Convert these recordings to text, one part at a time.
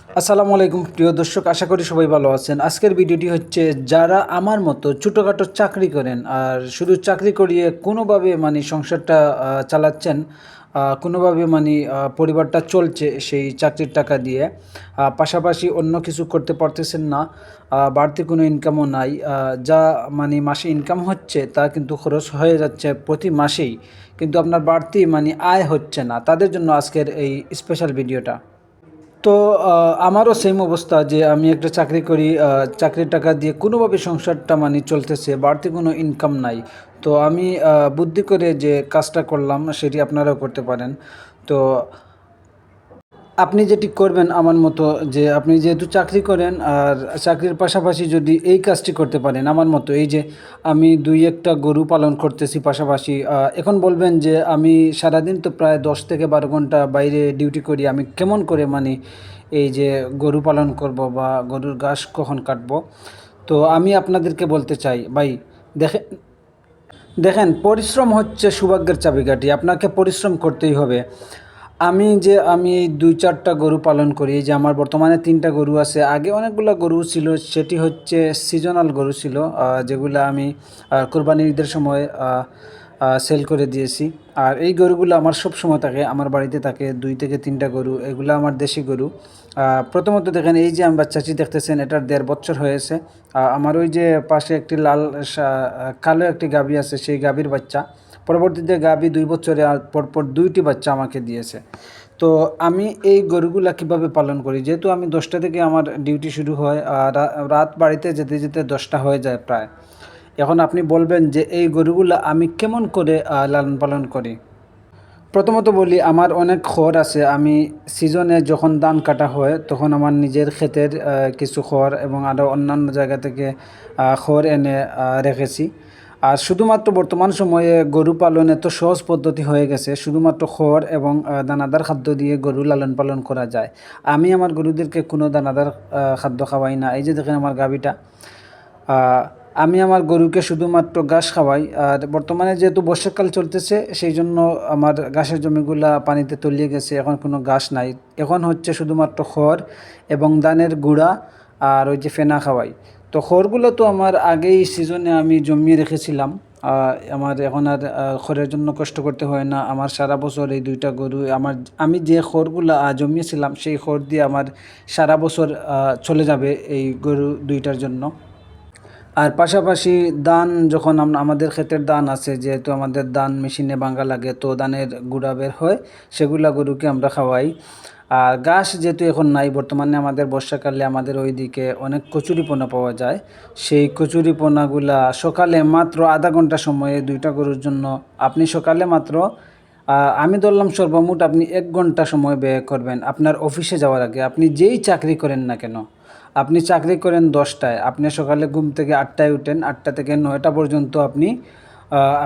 আসসালামু আলাইকুম প্রিয় দর্শক, আশা করি সবাই ভালো আছেন। আজকের ভিডিওটি হচ্ছে যারা আমার মতো ছোটোখাটো চাকরি করেন আর শুধু চাকরি করিয়ে কোনোভাবে মানে সংসারটা চালাচ্ছেন, কোনোভাবে মানে পরিবারটা চলছে সেই চাকরির টাকা দিয়ে, পাশাপাশি অন্য কিছু করতে পারতেছেন না, বাড়তি কোনো ইনকামও নাই, যা মানে মাসে ইনকাম হচ্ছে তা কিন্তু খরচ হয়ে যাচ্ছে প্রতি মাসেই, কিন্তু আপনার বাড়তি মানে আয় হচ্ছে না, তাদের জন্য আজকের এই স্পেশাল ভিডিওটা। তো আমারও সেম অবস্থা যে আমি একটা চাকরি করি, চাকরির টাকা দিয়ে কোনোভাবে সংসারটা মানে চলতেছে, বাড়তি কোনো ইনকাম নাই। তো আমি বুদ্ধি করে যে কাজটা করলাম সেটি আপনারাও করতে পারেন। তো আপনি যেটি করবেন আমার মতো, যে আপনি যেহেতু চাকরি করেন আর চাকরির পাশাপাশি যদি এই কাজটি করতে পারেন আমার মতো, এই যে আমি ২-১টা গরু পালন করতেছি পাশাপাশি। এখন বলবেন যে আমি সারাদিন তো প্রায় ১০ থেকে ১২ ঘন্টা বাইরে ডিউটি করি, আমি কেমন করে মানে এই যে গরু পালন করব বা গরুর ঘাস কখন কাটবো? তো আমি আপনাদেরকে বলতে চাই ভাই, দেখেন দেখেন পরিশ্রম হচ্ছে সৌভাগ্যের চাবিকাঠি, আপনাকে পরিশ্রম করতেই হবে। আমি এই ২-৪টা গরু পালন করি, এই যে আমার বর্তমানে ৩টা গরু আছে। আগে অনেকগুলা গরু ছিল, সেটি হচ্ছে সিজনাল গরু ছিল, যেগুলা আমি কোরবানির ঈদের সময় সেল করে দিয়েছি। আর এই গরুগুলো আমার সবসময় থাকে, আমার বাড়িতে থাকে ২ থেকে ৩টা গরু, এগুলো আমার দেশি গরু। প্রথমত দেখেন, এই যে আমি বাচ্চাটি দেখতেছেন এটার ১.৫ বছর হয়েছে। আমার ওই যে পাশে একটি লাল কালো একটি গাভী আছে, সেই গাভীর বাচ্চা। পরবর্তীতে গাভী ২ বছরে পরপর ২টি বাচ্চা আমাকে দিয়েছে। তো আমি এই গরুগুলা কীভাবে পালন করি, যেহেতু আমি ১০টা থেকে আমার ডিউটি শুরু হয়, আর রাত বাড়িতে যেতে যেতে ১০টা হয়ে যায় প্রায়। এখন আপনি বলবেন যে এই গরুগুলা আমি কেমন করে লালন পালন করি। প্রথমত বলি, আমার অনেক খড় আছে। আমি সিজনে যখন ধান কাটা হয় তখন আমার নিজের ক্ষেতের কিছু খড় এবং আরও অন্যান্য জায়গা থেকে খড় এনে রেখেছি। আর শুধুমাত্র বর্তমান সময়ে গরু পালন এত সহজ পদ্ধতি হয়ে গেছে, শুধুমাত্র খড় এবং দানাদার খাদ্য দিয়ে গরু লালন পালন করা যায়। আমি আমার গরুদেরকে কোনো দানাদার খাদ্য খাওয়াই না। এই যে দেখেন আমার গাভীটা, আমি আমার গরুকে শুধুমাত্র ঘাস খাওয়াই। আর বর্তমানে যেহেতু বর্ষাকাল চলতেছে সেই জন্য আমার ঘাসের জমিগুলা পানিতে তলিয়ে গেছে, এখন কোনো ঘাস নাই। এখন হচ্ছে শুধুমাত্র খড় এবং ধানের গুঁড়া আর ওই যে ফেনা খাওয়াই। তো খড়গুলো তো আমার আগেই সিজনে আমি জমিয়ে রেখেছিলাম। আমার এখন আর খড়ের জন্য কষ্ট করতে হয় না। আমার সারা বছর এই ২টা গরু, আমি যে খড়গুলা জমিয়েছিলাম সেই খড় দিয়ে আমার সারা বছর চলে যাবে এই গরু ২টার জন্য। আর পাশাপাশি ধান, যখন আমাদের ক্ষেতের ধান আছে, যেহেতু আমাদের ধান মেশিনে ভাঙা লাগে, তো ধানের গুঁড়া বের হয়, সেগুলা গরুকে আমরা খাওয়াই। আর ঘাস যেহেতু এখন নাই, বর্তমানে আমাদের বর্ষাকালে আমাদের ওইদিকে অনেক কচুরিপানা পাওয়া যায়। সেই কচুরিপানাগুলা সকালে মাত্র আধা ঘন্টা সময়ে ২টা গরুর জন্য আপনি সকালে মাত্র আমি ধরলাম সর্বমোট আপনি ১ ঘন্টা সময় ব্যয় করবেন আপনার অফিসে যাওয়ার আগে। আপনি যেই চাকরি করেন না কেন, আপনি চাকরি করেন ১০টায়, আপনি সকালে ঘুম থেকে ৮টায় উঠেন, ৮টা থেকে ৯টা পর্যন্ত আপনি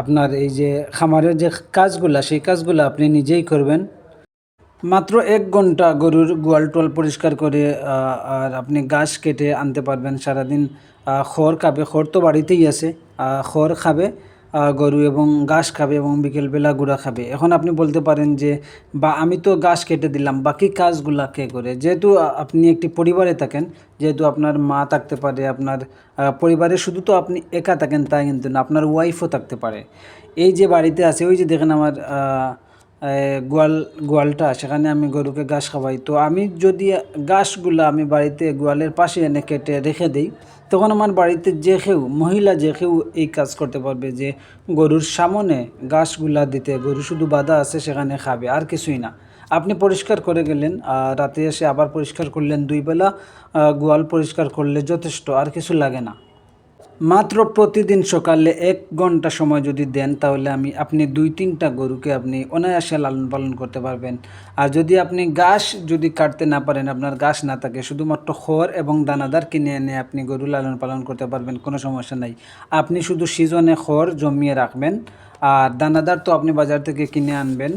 আপনার এই যে খামারের যে কাজগুলা, সেই কাজগুলা আপনি নিজেই করবেন। মাত্র ১ ঘন্টা গরুর গোয়াল-টোয়াল পরিষ্কার করে আর আপনি ঘাস কেটে আনতে পারবেন। সারাদিন খড় খাবে, খড় তো বাড়িতেই আছে। খড় খাবে গরু, এবং ঘাস খাবে এবং বিকেলবেলা গুঁড়া খাবে। এখন আপনি বলতে পারেন যে, বা আমি তো ঘাস কেটে দিলাম, বাকি কাজগুলা কে করে? যেহেতু আপনি একটি পরিবারে থাকেন, যেহেতু আপনার মা থাকতে পারে, আপনার পরিবারে শুধু তো আপনি একা থাকেন তাই কিন্তু না, আপনার ওয়াইফও থাকতে পারে। এই যে বাড়িতে আছে, ওই যে দেখেন আমার গোয়ালটা, সেখানে আমি গরুকে ঘাস খাওয়াই। তো আমি যদি ঘাসগুলা আমি বাড়িতে গোয়ালের পাশে এনে কেটে রেখে দেই, তখন আমার বাড়িতে যে কেউ মহিলা যে কেউ এই কাজ করতে পারবে, যে গরুর সামনে ঘাসগুলা দিতে। গরু শুধু বাঁধা আছে, সেখানে খাবে, আর কিছুই না। আপনি পরিষ্কার করে গেলেন, রাতে এসে আবার পরিষ্কার করলেন, ২ বেলা গোয়াল পরিষ্কার করলে যথেষ্ট, আর কিছু লাগে না। মাত্র প্রতিদিন সকালে ১ ঘন্টা সময় যদি দেন, তাহলে আপনি ২-৩টা গরুকে আপনি অনায়াসে লালন পালন করতে পারবেন। আর যদি আপনি ঘাস যদি কাটতে না পারেন, আপনার ঘাস না থাকে, শুধুমাত্র খড় এবং দানাদার কিনে এনে আপনি গরু লালন পালন করতে পারবেন, কোনো সমস্যা নাই। আপনি শুধু সিজনে খড় জমিয়ে রাখবেন, আর দানাদার তো আপনি বাজার থেকে কিনে আনবেন।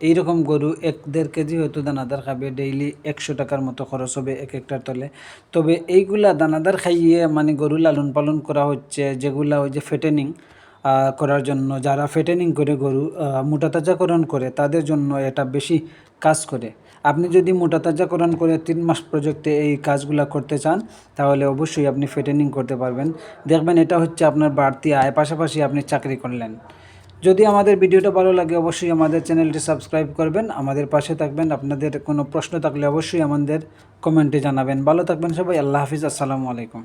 এইরকম গরু ১-১.৫ কেজি হয়তো দানাদার খাবে, ডেইলি ১০০ টাকার মতো খরচ হবে এক একটার তলে। তবে এইগুলা দানাদার খাইয়ে মানে গরু লালন পালন করা হচ্ছে, যেগুলা ওই যে ফেটেনিং করার জন্য, যারা ফেটেনিং করে গরু মোটা তাজাকরণ করে, তাদের জন্য এটা বেশি কাজ করে। আপনি যদি মোটা তাজাকরণ করে 3 মাস প্রজেক্টে এই কাজগুলা করতে চান তাহলে অবশ্যই আপনি ফেটেনিং করতে পারবেন। দেখবেন এটা হচ্ছে আপনার বাড়তি আয়, পাশাপাশি আপনি চাকরি করলেন। যদি আমাদের ভিডিওটা ভালো লাগে অবশ্যই আমাদের চ্যানেলটি সাবস্ক্রাইব করবেন, আমাদের পাশে থাকবেন। আপনাদের কোনো প্রশ্ন থাকলে অবশ্যই আমাদের কমেন্টে জানাবেন। ভালো থাকবেন সবাই। আল্লাহ হাফিজ। আসসালামু আলাইকুম।